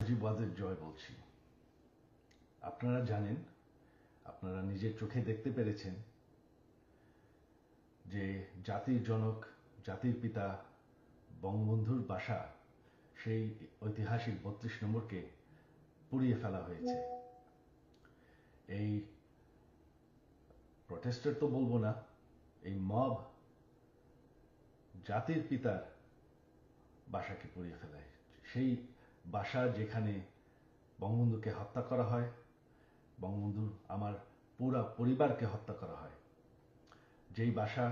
মুজিববাদের জয় বলছি। আপনারা জানেন, আপনারা নিজের চোখে দেখতে পেরেছেন যে জাতির জনক, জাতির পিতা বঙ্গবন্ধুর বাসা, সেই ঐতিহাসিক ৩২ নম্বরকে পুড়িয়ে ফেলা হয়েছে। এই প্রটেস্টার তো বলবো না, এই মব জাতির পিতার বাসাকে পুড়িয়ে ফেলায়। সেই বাসা যেখানে বঙ্গবন্ধুকে হত্যা করা হয়, বঙ্গবন্ধুর আমার পুরা পরিবারকে হত্যা করা হয়, যেই বাসা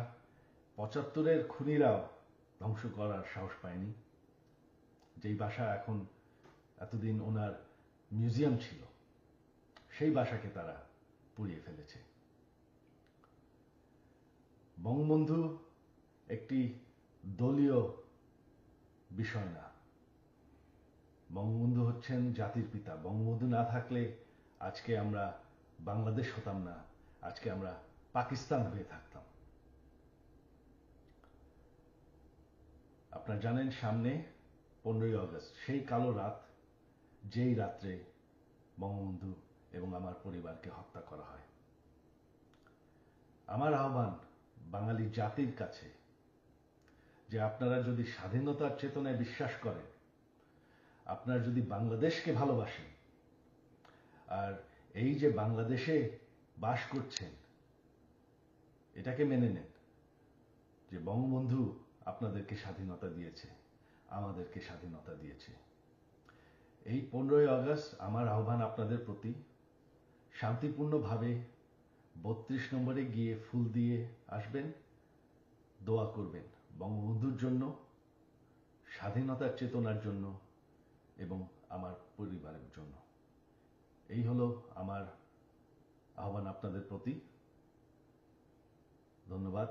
৭৫-এর খুনিরাও ধ্বংস করার সাহস পায়নি, যেই বাসা এখন এতদিন ওনার মিউজিয়াম ছিল, সেই বাসাকে তারা পুড়িয়ে ফেলেছে। বঙ্গবন্ধু একটি দলীয় বিষয় না, বঙ্গবন্ধু হচ্ছেন জাতির পিতা। বঙ্গবন্ধু না থাকলে আজকে আমরা বাংলাদেশ হতাম না, আজকে আমরা পাকিস্তান হয়ে থাকতাম। আপনারা জানেন সামনে 15ই আগস্ট, সেই কালো রাত, যেই রাত্রে বঙ্গবন্ধু এবং আমার পরিবারকে হত্যা করা হয়। আমার আহ্বান বাঙালি জাতির কাছে যে আপনারা যদি স্বাধীনতার চেতনায় বিশ্বাস করেন, আপনারা যদি বাংলাদেশকে ভালোবাসেন, আর এই যে বাংলাদেশে বাস করছেন, এটাকে মেনে নেন যে বঙ্গবন্ধু আপনাদেরকে স্বাধীনতা দিয়েছে, আমাদেরকে স্বাধীনতা দিয়েছে। এই 15ই আগস্ট আমার আহ্বান আপনাদের প্রতি, শান্তিপূর্ণভাবে ৩২ নম্বরে গিয়ে ফুল দিয়ে আসবেন, দোয়া করবেন বঙ্গবন্ধুর জন্য, স্বাধীনতার চেতনার জন্য এবং আমার পরিবারের জন্য। এই হলো আমার আহ্বান আপনাদের প্রতি। ধন্যবাদ।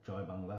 জয় বাংলা।